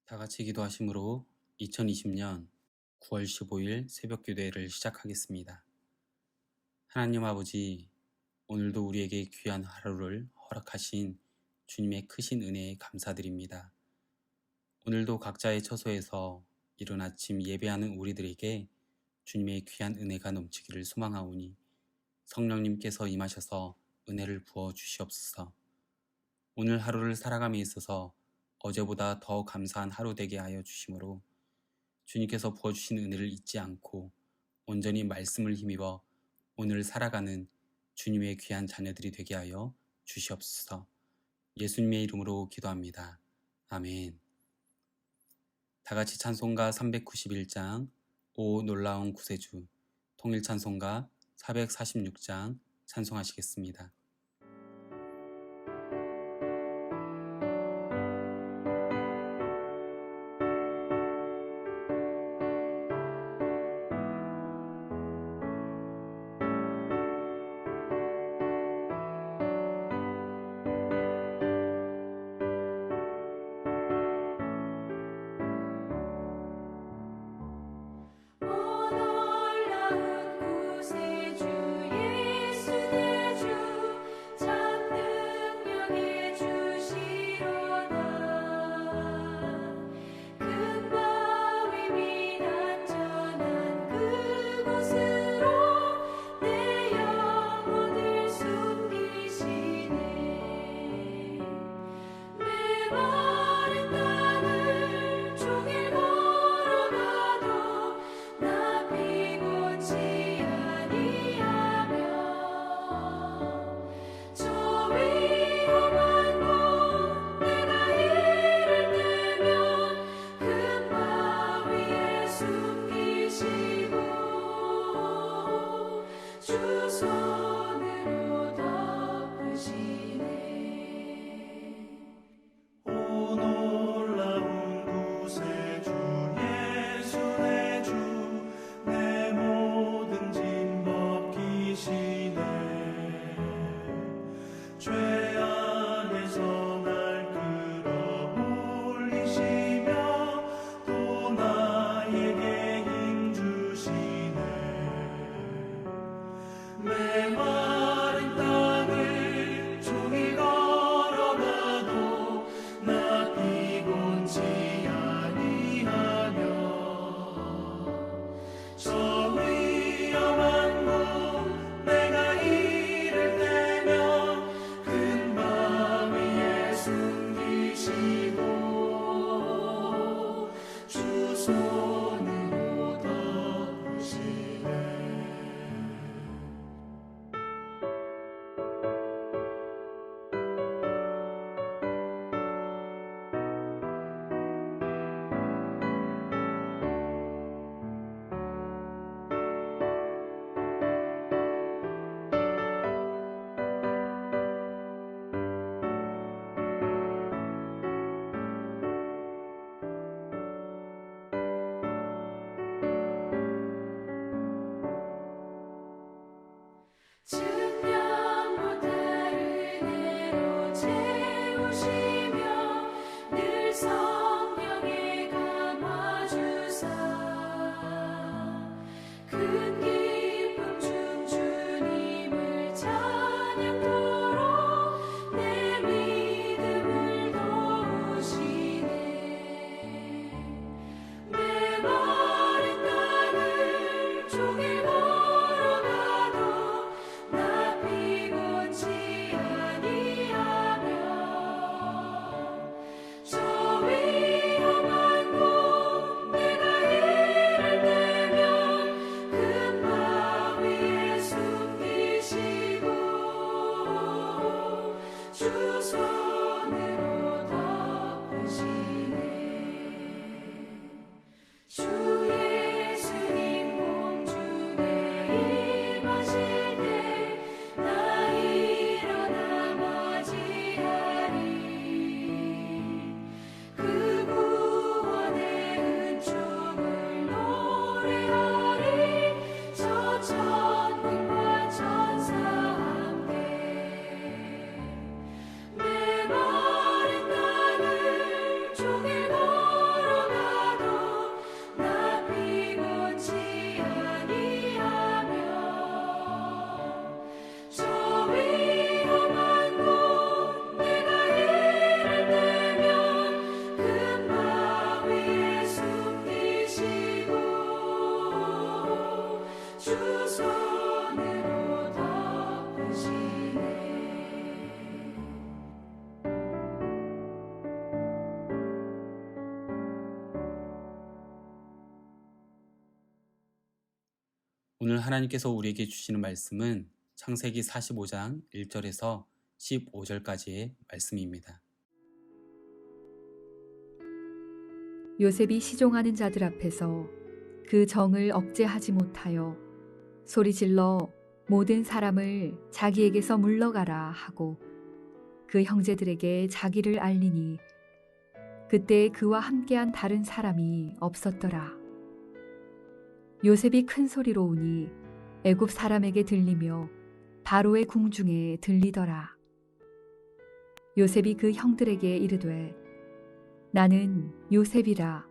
다 같이 기도하심으로 2020년 9월 15일 새벽기도회를 시작하겠습니다. 하나님 아버지, 오늘도 우리에게 귀한 하루를 허락하신 주님의 크신 은혜에 감사드립니다. 오늘도 각자의 처소에서 이른 아침 예배하는 우리들에게 주님의 귀한 은혜가 넘치기를 소망하오니 성령님께서 임하셔서 은혜를 부어 주시옵소서. 오늘 하루를 살아감에 있어서 어제보다 더 감사한 하루 되게 하여 주심으로 주님께서 부어주신 은혜를 잊지 않고 온전히 말씀을 힘입어 오늘 살아가는 주님의 귀한 자녀들이 되게 하여 주시옵소서. 예수님의 이름으로 기도합니다. 아멘. 다같이 찬송가 391장 오 놀라운 구세주, 통일찬송가 446장 찬송하시겠습니다. 오 놀라운 구세주 예수 내 주 오늘 하나님께서 우리에게 주시는 말씀은 창세기 45장 1절에서 15절까지의 말씀입니다. 요셉이 시종하는 자들 앞에서 그 정을 억제하지 못하여 소리질러 모든 사람을 자기에게서 물러가라 하고 그 형제들에게 자기를 알리니 그때 그와 함께한 다른 사람이 없었더라. 요셉이 큰 소리로 우니 애굽 사람에게 들리며 바로의 궁중에 들리더라. 요셉이 그 형들에게 이르되 나는 요셉이라.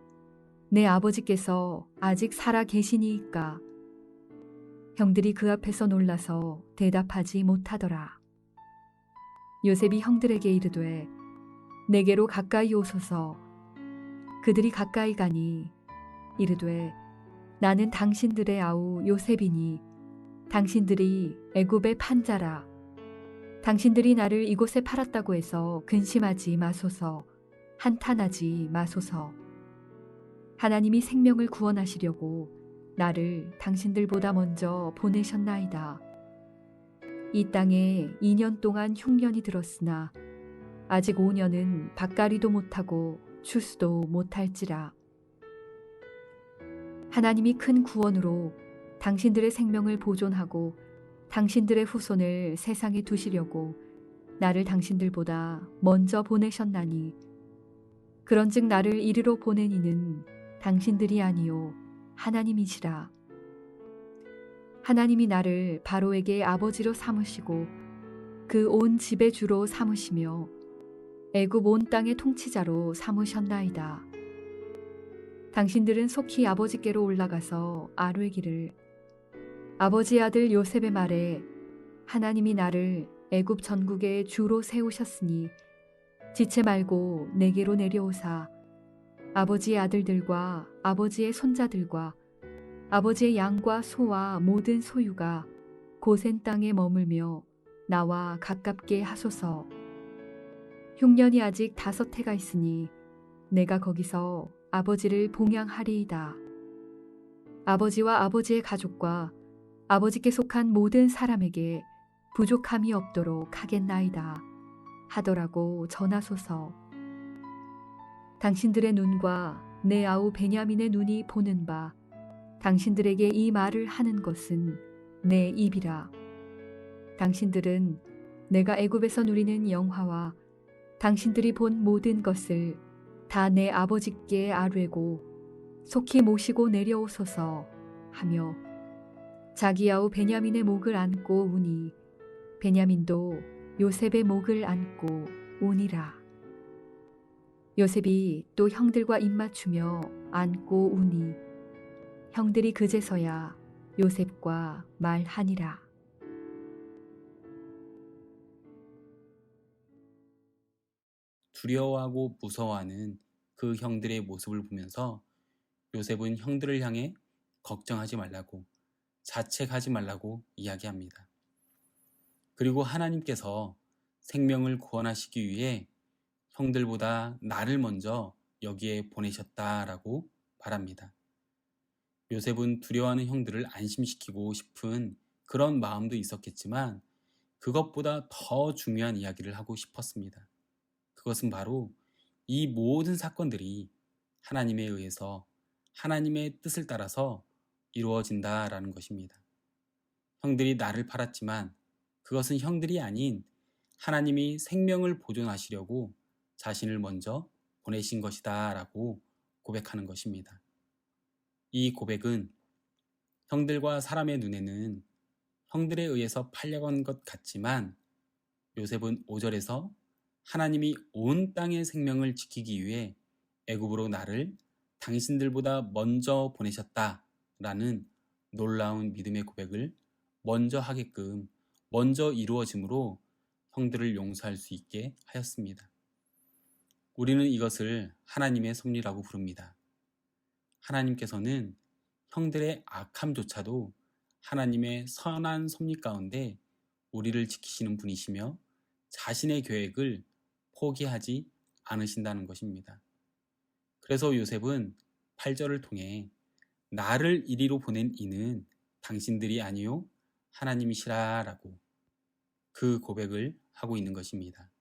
내 아버지께서 아직 살아 계시니이까. 형들이 그 앞에서 놀라서 대답하지 못하더라. 요셉이 형들에게 이르되 내게로 가까이 오소서. 그들이 가까이 가니 이르되 나는 당신들의 아우 요셉이니 당신들이 애굽의 판자라. 당신들이 나를 이곳에 팔았다고 해서 근심하지 마소서. 한탄하지 마소서. 하나님이 생명을 구원하시려고 나를 당신들보다 먼저 보내셨나이다. 이 땅에 2년 동안 흉년이 들었으나 아직 5년은 밭갈이도 못하고 추수도 못할지라. 하나님이 큰 구원으로 당신들의 생명을 보존하고 당신들의 후손을 세상에 두시려고 나를 당신들보다 먼저 보내셨나니 그런즉 나를 이리로 보낸 이는 당신들이 아니요 하나님이시라. 하나님이 나를 바로에게 아버지로 삼으시고 그 온 집의 주로 삼으시며 애굽 온 땅의 통치자로 삼으셨나이다. 당신들은 속히 아버지께로 올라가서 아뢰기를 아버지의 아들 요셉의 말에 하나님이 나를 애굽 전국의 주로 세우셨으니 지체 말고 내게로 내려오사 아버지의 아들들과 아버지의 손자들과 아버지의 양과 소와 모든 소유가 고센 땅에 머물며 나와 가깝게 하소서. 흉년이 아직 5해가 있으니 내가 거기서 아버지를 봉양하리이다. 아버지와 아버지의 가족과 아버지께 속한 모든 사람에게 부족함이 없도록 하겠나이다 하더라고 전하소서. 당신들의 눈과 내 아우 베냐민의 눈이 보는 바 당신들에게 이 말을 하는 것은 내 입이라. 당신들은 내가 애굽에서 누리는 영화와 당신들이 본 모든 것을 다 내 아버지께 아뢰고 속히 모시고 내려오소서 하며 자기 아우 베냐민의 목을 안고 우니 베냐민도 요셉의 목을 안고 우니라. 요셉이 또 형들과 입맞추며 안고 우니 형들이 그제서야 요셉과 말하니라. 두려워하고 무서워하는 그 형들의 모습을 보면서 요셉은 형들을 향해 걱정하지 말라고, 자책하지 말라고 이야기합니다. 그리고 하나님께서 생명을 구원하시기 위해 형들보다 나를 먼저 여기에 보내셨다라고 말합니다. 요셉은 두려워하는 형들을 안심시키고 싶은 그런 마음도 있었겠지만 그것보다 더 중요한 이야기를 하고 싶었습니다. 그것은 바로 이 모든 사건들이 하나님에 의해서 하나님의 뜻을 따라서 이루어진다라는 것입니다. 형들이 나를 팔았지만 그것은 형들이 아닌 하나님이 생명을 보존하시려고 자신을 먼저 보내신 것이다 라고 고백하는 것입니다. 이 고백은 형들과 사람의 눈에는 형들에 의해서 팔려간 것 같지만 요셉은 5절에서 하나님이 온 땅의 생명을 지키기 위해 애굽으로 나를 당신들보다 먼저 보내셨다라는 놀라운 믿음의 고백을 먼저 하게끔 먼저 이루어짐으로 형들을 용서할 수 있게 하였습니다. 우리는 이것을 하나님의 섭리라고 부릅니다. 하나님께서는 형들의 악함조차도 하나님의 선한 섭리 가운데 우리를 지키시는 분이시며 자신의 계획을 포기하지 않으신다는 것입니다. 그래서 요셉은 8절을 통해 나를 이리로 보낸 이는 당신들이 아니요 하나님이시라라고 그 고백을 하고 있는 것입니다.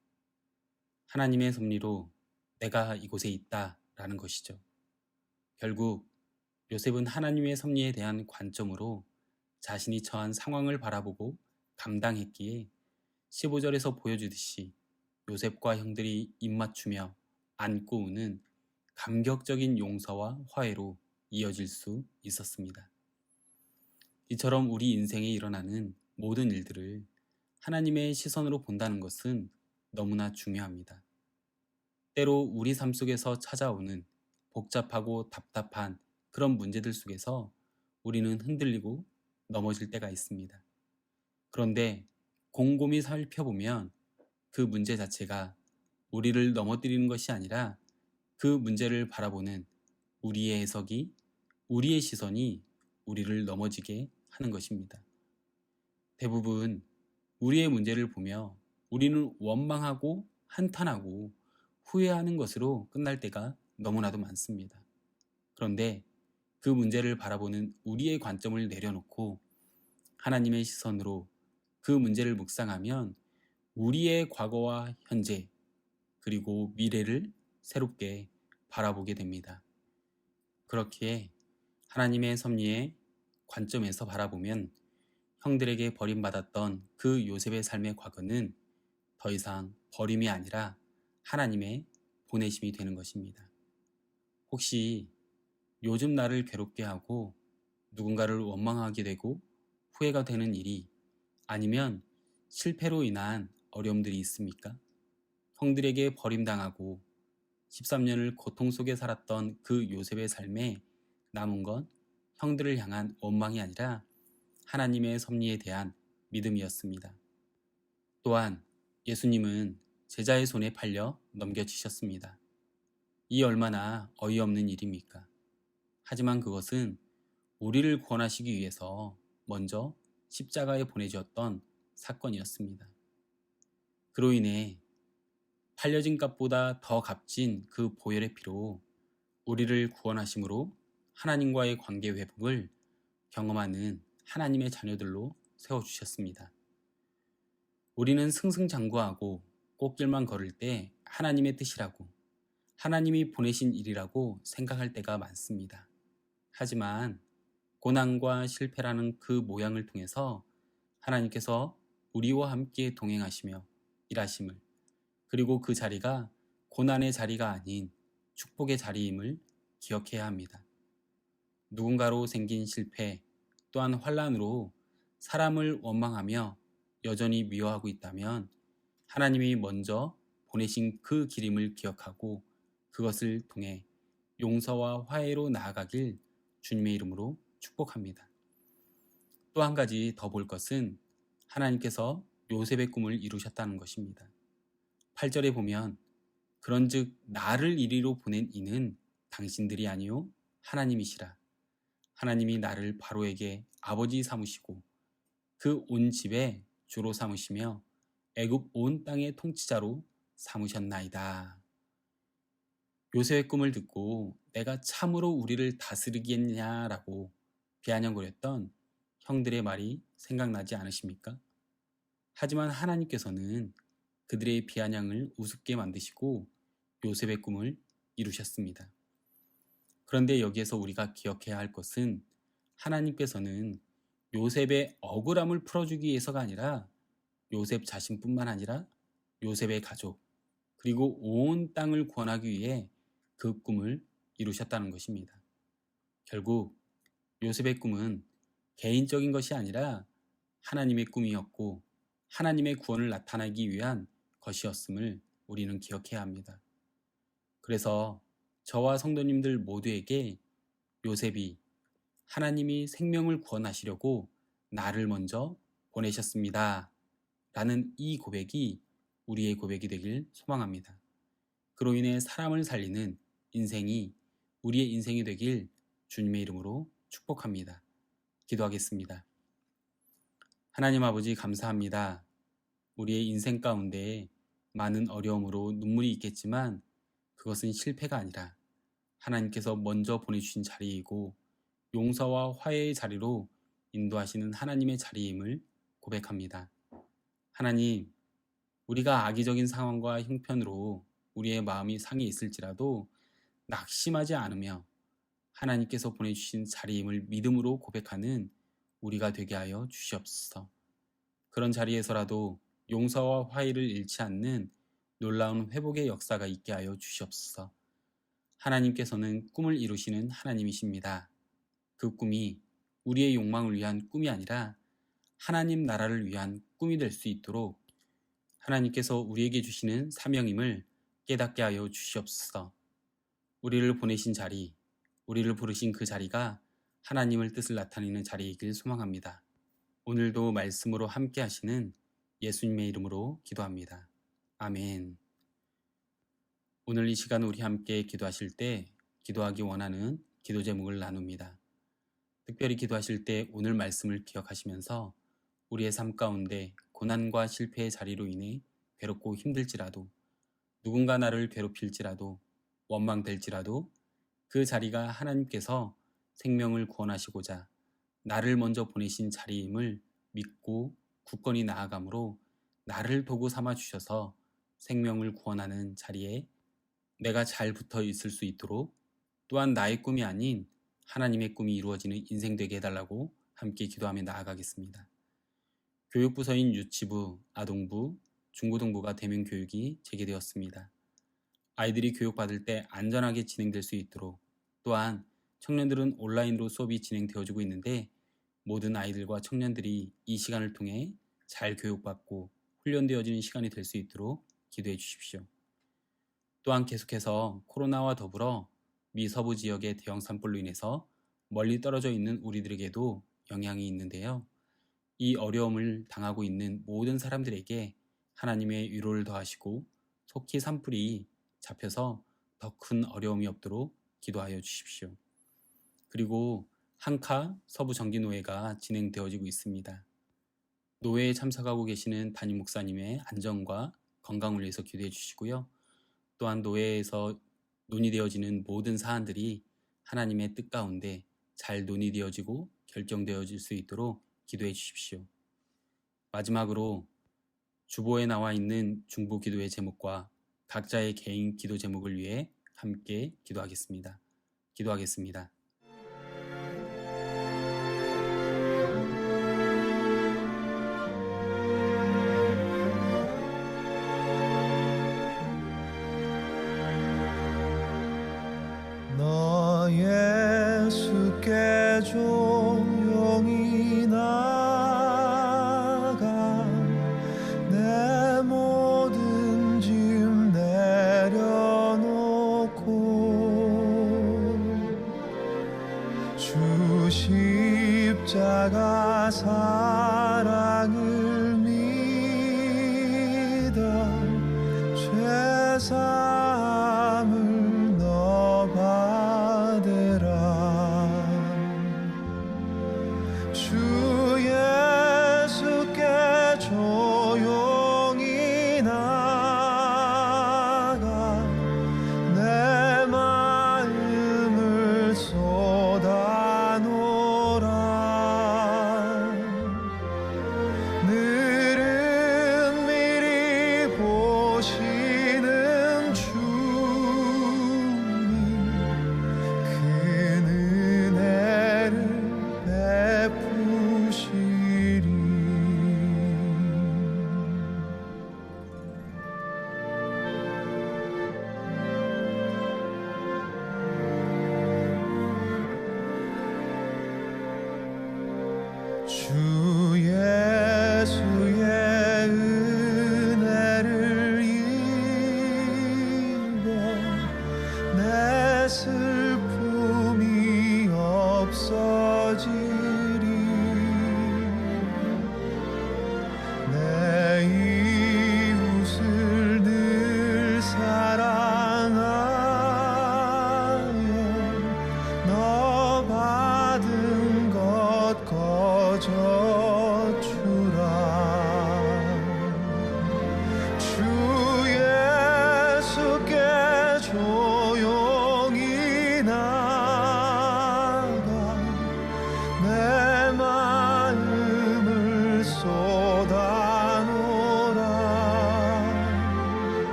하나님의 섭리로 내가 이곳에 있다라는 것이죠. 결국 요셉은 하나님의 섭리에 대한 관점으로 자신이 처한 상황을 바라보고 감당했기에 15절에서 보여주듯이 요셉과 형들이 입맞추며 안고 우는 감격적인 용서와 화해로 이어질 수 있었습니다. 이처럼 우리 인생에 일어나는 모든 일들을 하나님의 시선으로 본다는 것은 너무나 중요합니다. 때로 우리 삶 속에서 찾아오는 복잡하고 답답한 그런 문제들 속에서 우리는 흔들리고 넘어질 때가 있습니다. 그런데 곰곰이 살펴보면 그 문제 자체가 우리를 넘어뜨리는 것이 아니라 그 문제를 바라보는 우리의 해석이, 우리의 시선이 우리를 넘어지게 하는 것입니다. 대부분 우리의 문제를 보며 우리는 원망하고 한탄하고 후회하는 것으로 끝날 때가 너무나도 많습니다. 그런데 그 문제를 바라보는 우리의 관점을 내려놓고 하나님의 시선으로 그 문제를 묵상하면 우리의 과거와 현재 그리고 미래를 새롭게 바라보게 됩니다. 그렇기에 하나님의 섭리의 관점에서 바라보면 형들에게 버림받았던 그 요셉의 삶의 과거는 더 이상 버림이 아니라 하나님의 보내심이 되는 것입니다. 혹시 요즘 나를 괴롭게 하고 누군가를 원망하게 되고 후회가 되는 일이 아니면 실패로 인한 어려움들이 있습니까? 형들에게 버림당하고 13년을 고통 속에 살았던 그 요셉의 삶에 남은 건 형들을 향한 원망이 아니라 하나님의 섭리에 대한 믿음이었습니다. 또한 예수님은 제자의 손에 팔려 넘겨지셨습니다. 이 얼마나 어이없는 일입니까? 하지만 그것은 우리를 구원하시기 위해서 먼저 십자가에 보내주었던 사건이었습니다. 그로 인해 팔려진 값보다 더 값진 그 보혈의 피로 우리를 구원하심으로 하나님과의 관계 회복을 경험하는 하나님의 자녀들로 세워주셨습니다. 우리는 승승장구하고 꽃길만 걸을 때 하나님의 뜻이라고, 하나님이 보내신 일이라고 생각할 때가 많습니다. 하지만 고난과 실패라는 그 모양을 통해서 하나님께서 우리와 함께 동행하시며 일하심을, 그리고 그 자리가 고난의 자리가 아닌 축복의 자리임을 기억해야 합니다. 누군가로 생긴 실패 또한 환난으로 사람을 원망하며 여전히 미워하고 있다면 하나님이 먼저 보내신 그 길임을 기억하고 그것을 통해 용서와 화해로 나아가길 주님의 이름으로 축복합니다. 또 한 가지 더 볼 것은 하나님께서 요셉의 꿈을 이루셨다는 것입니다. 8절에 보면 그런즉 나를 이리로 보낸 이는 당신들이 아니요 하나님이시라. 하나님이 나를 바로에게 아버지 삼으시고 그 온 집에 주로 삼으시며 애굽 온 땅의 통치자로 삼으셨나이다. 요셉의 꿈을 듣고 내가 참으로 우리를 다스리겠냐라고 비아냥거렸던 형들의 말이 생각나지 않으십니까? 하지만 하나님께서는 그들의 비아냥을 우습게 만드시고 요셉의 꿈을 이루셨습니다. 그런데 여기에서 우리가 기억해야 할 것은 하나님께서는 요셉의 억울함을 풀어주기 위해서가 아니라 요셉 자신뿐만 아니라 요셉의 가족 그리고 온 땅을 구원하기 위해 그 꿈을 이루셨다는 것입니다. 결국 요셉의 꿈은 개인적인 것이 아니라 하나님의 꿈이었고 하나님의 구원을 나타내기 위한 것이었음을 우리는 기억해야 합니다. 그래서 저와 성도님들 모두에게 요셉이 하나님이 생명을 구원하시려고 나를 먼저 보내셨습니다. 라는 이 고백이 우리의 고백이 되길 소망합니다. 그로 인해 사람을 살리는 인생이 우리의 인생이 되길 주님의 이름으로 축복합니다. 기도하겠습니다. 하나님 아버지 감사합니다. 우리의 인생 가운데 많은 어려움으로 눈물이 있겠지만 그것은 실패가 아니라 하나님께서 먼저 보내주신 자리이고 용서와 화해의 자리로 인도하시는 하나님의 자리임을 고백합니다. 하나님, 우리가 악의적인 상황과 형편으로 우리의 마음이 상해 있을지라도 낙심하지 않으며 하나님께서 보내주신 자리임을 믿음으로 고백하는 우리가 되게 하여 주시옵소서. 그런 자리에서라도 용서와 화해를 잃지 않는 놀라운 회복의 역사가 있게 하여 주시옵소서. 하나님께서는 꿈을 이루시는 하나님이십니다. 그 꿈이 우리의 욕망을 위한 꿈이 아니라 하나님 나라를 위한 꿈이 될 수 있도록 하나님께서 우리에게 주시는 사명임을 깨닫게 하여 주시옵소서. 우리를 보내신 자리, 우리를 부르신 그 자리가 하나님의 뜻을 나타내는 자리이길 소망합니다. 오늘도 말씀으로 함께 하시는 예수님의 이름으로 기도합니다. 아멘. 오늘 이 시간 우리 함께 기도하실 때 기도하기 원하는 기도 제목을 나눕니다. 특별히 기도하실 때 오늘 말씀을 기억하시면서 우리의 삶 가운데 고난과 실패의 자리로 인해 괴롭고 힘들지라도 누군가 나를 괴롭힐지라도 원망될지라도 그 자리가 하나님께서 생명을 구원하시고자 나를 먼저 보내신 자리임을 믿고 굳건히 나아가므로 나를 도구 삼아 주셔서 생명을 구원하는 자리에 내가 잘 붙어 있을 수 있도록 또한 나의 꿈이 아닌 하나님의 꿈이 이루어지는 인생 되게 해달라고 함께 기도하며 나아가겠습니다. 교육부서인 유치부, 아동부, 중고등부가 대면 교육이 재개되었습니다. 아이들이 교육받을 때 안전하게 진행될 수 있도록 또한 청년들은 온라인으로 수업이 진행되어지고 있는데 모든 아이들과 청년들이 이 시간을 통해 잘 교육받고 훈련되어지는 시간이 될 수 있도록 기도해 주십시오. 또한 계속해서 코로나와 더불어 미 서부 지역의 대형 산불로 인해서 멀리 떨어져 있는 우리들에게도 영향이 있는데요. 이 어려움을 당하고 있는 모든 사람들에게 하나님의 위로를 더하시고 속히 산불이 잡혀서 더 큰 어려움이 없도록 기도하여 주십시오. 그리고 한카 서부 정기노회가 진행되어지고 있습니다. 노회에 참석하고 계시는 담임 목사님의 안전과 건강을 위해서 기도해 주시고요. 또한 노회에서 논의되어지는 모든 사안들이 하나님의 뜻 가운데 잘 논의되어지고 결정되어질 수 있도록 기도해 주십시오. 마지막으로 주보에 나와 있는 중보 기도의 제목과 각자의 개인 기도 제목을 위해 함께 기도하겠습니다. 기도하겠습니다. 너 예수께 조용히 나가 내 모든 짐 내려놓고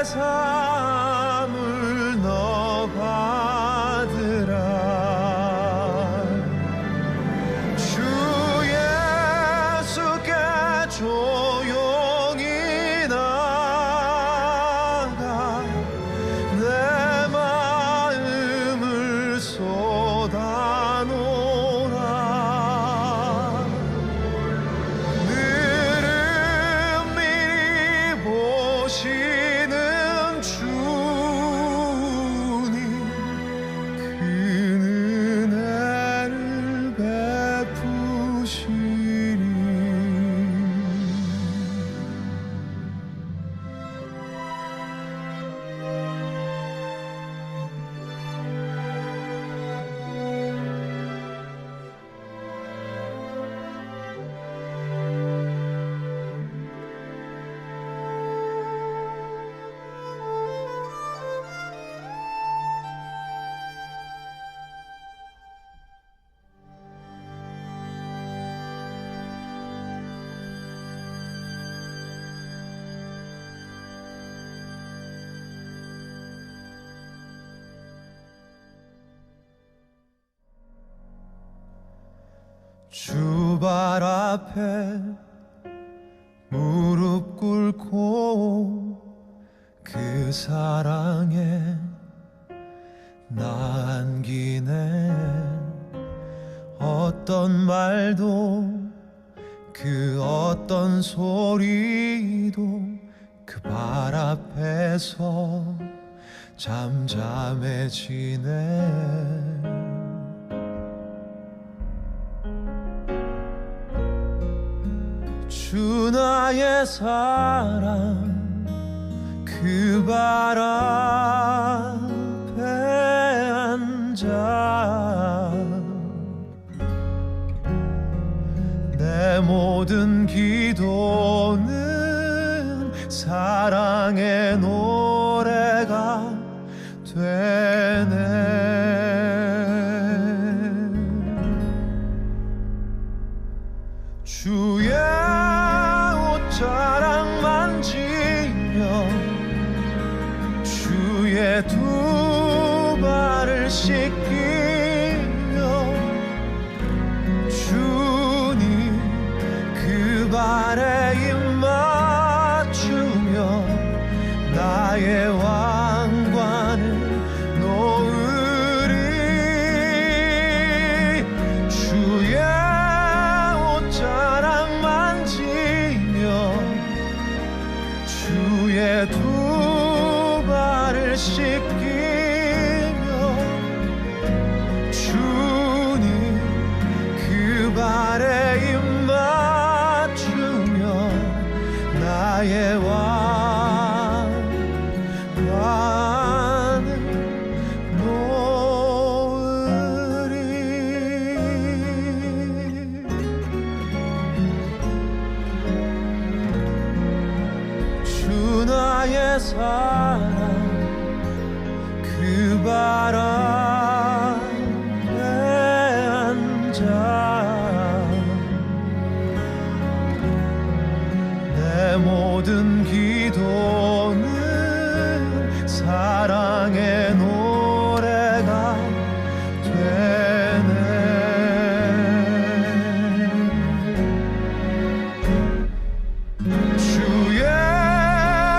제사물 너 받으라. 주 예수께 조용히 나가 내 마음을 쏟아놓으라. 늘은 미리 보시는 주님 큰 은혜를 베푸시리. 주 발 앞에 무릎 꿇고 그 사랑에 나 안기네. 어떤 말도 그 어떤 소리도 그 발 앞에서 잠잠해지네. 주 나의 사랑 그 발 앞에 앉아 내 모든 기도는 사랑의 노래가 되네. 주의 옷자락 만지며 주의 두 발을 씻기며 주님 그 발에 입 맞추며 나의 왕관을 놓으리. 주의 옷자락 만지며 주의 두 발을 씻기며 주님 그 발에 입 맞추며 나의 왕관을 놓으리. 주 나의 사랑 그 발 앞에 앉아 내 모든 기도는 사랑의 노래가 되네. 주의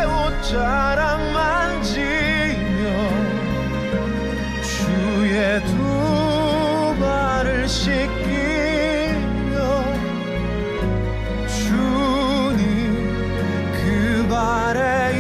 옷자락 만지며 주의 두 발을 씻기며 주님 그 발에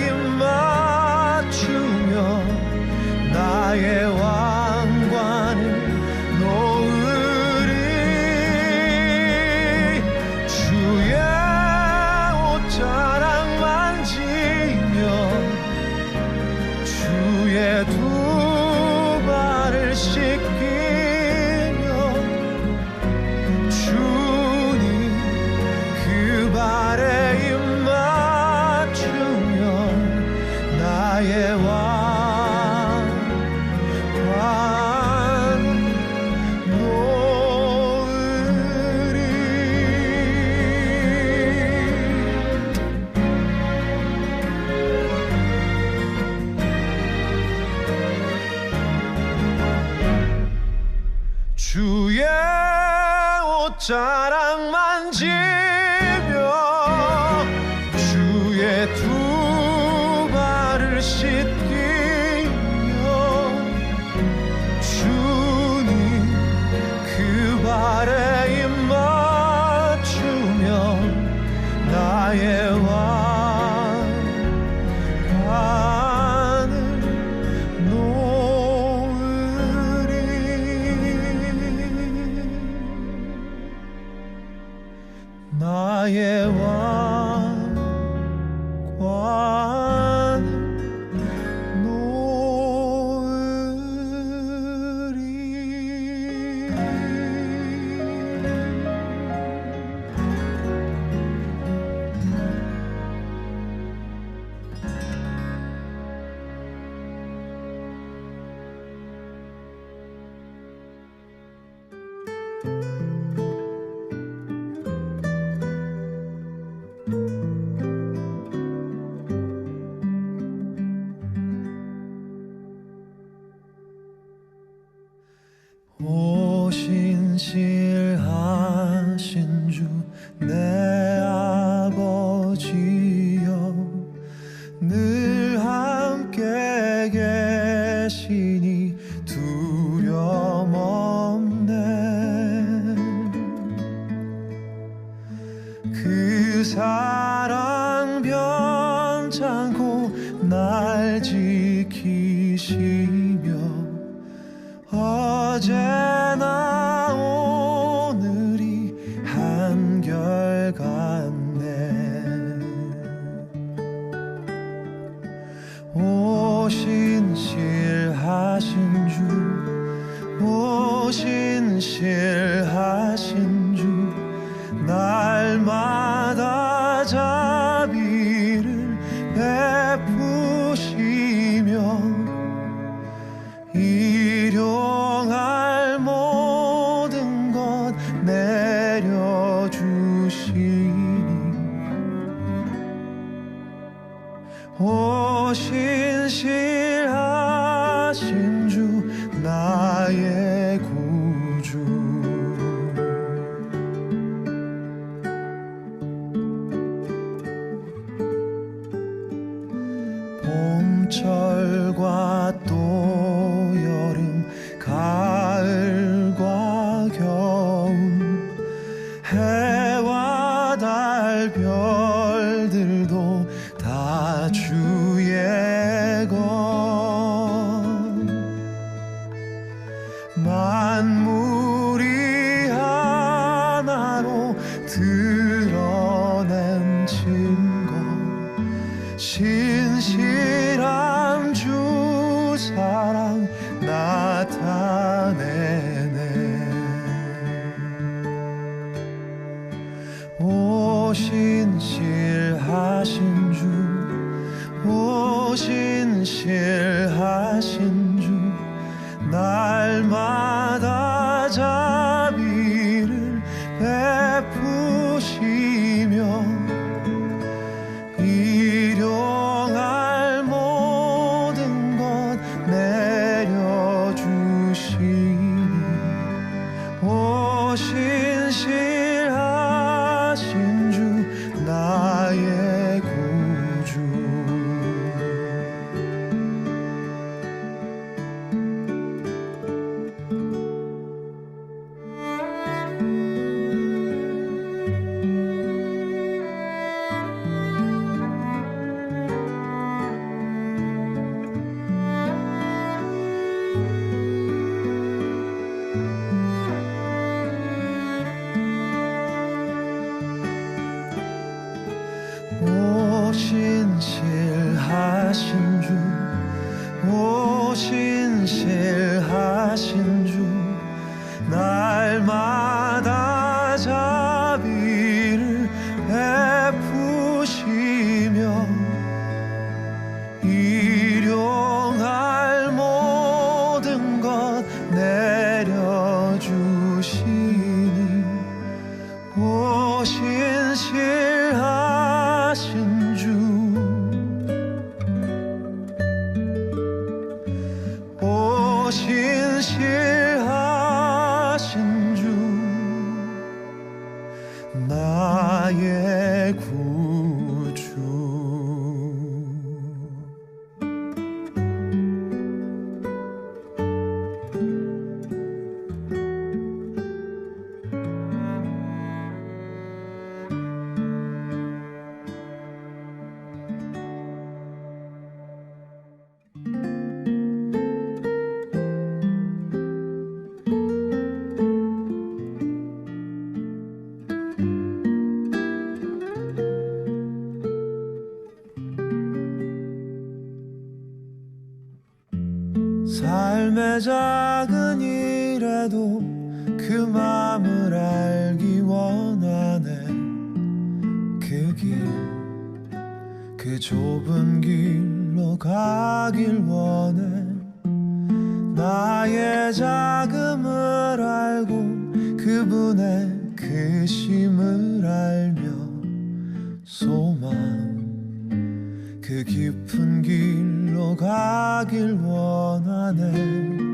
자랑만 지며 주의 두 발을 씻기며 주님 그 발에 입 맞추며 나의 왕관을 놓으리. 나의 왕관을 오신실하신 주 내 아버지여 늘 함께 계시니 두려움 없네. 그 사랑 변찮고 날 지키시며 어제나 오늘이 한결같네. 오신실하신 주 오신실하신 주 날마다 자비를 베푸시며 일용할 모든 것 내려주시니 오신실하신 주 나의 구주. 봄철과 또 여름 가을과 겨울 해와 달 별들도 다 주의 것. 만물이 하나로 드러낸 증거 신실한 주 사랑 나타내네. 오신실하신 주 오신실하신 주 날마다 자비를 베푸시며 일용할 모든 것 내려주시니 오신실하신 주 나의 구주. 오신실하신 주 오신실하신 주 날마다 자비를 베푸시며 일용할 모든 것 내려주시니 오신실하신 주 삶의 작은 일에도 그 맘을 알기 원하네. 그 좁은 길로 가길 원해. 나의 자금을 알고 그분의 크심을 알며 소망 그 깊은 길로 가길 원하네.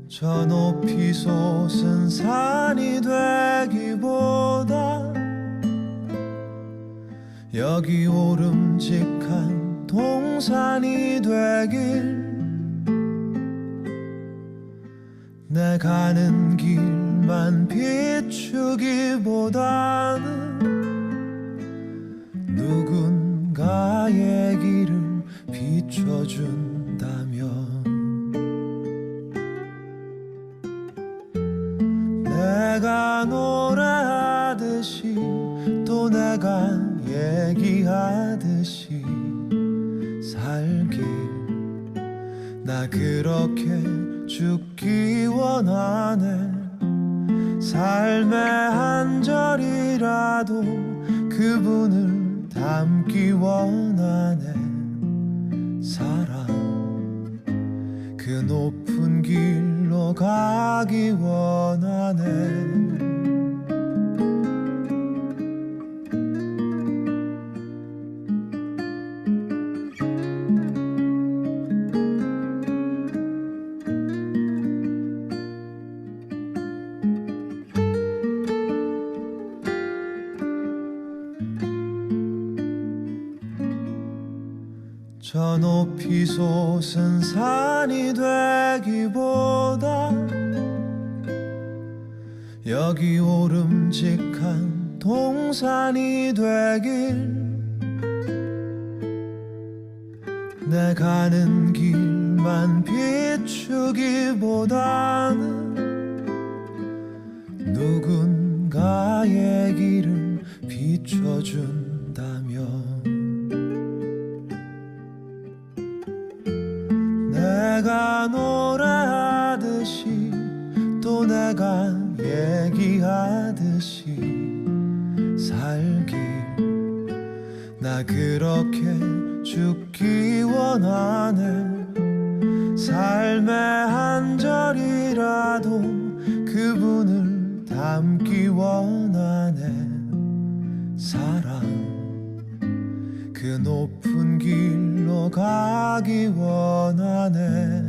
저 높이 솟은 산이 되기보다 여기 오름직한 동산이 되길. 내 가는 길만 비추기보다는 누군가의 길을 비춰준다면 내가 노래하듯이 또 내가 얘기하듯이 살길. 나 그렇게 죽기 원하네. 삶의 한 절이라도 그분을 담기 원하네. 사랑 그 높은 길로 가기 원하네. 저 높이 솟은 산이 되기보다 여기 오름직한 동산이 되길. 내 가는 길만 비추기보다는 누군가의 길을 비춰준다면 내가 노래하듯이 또 내가 얘기하듯이 살길. 나 그렇게 죽기 원하네. 삶의 한 절이라도 그분을 담기 원하네. 사랑 그 높은 길로 가기 원하네.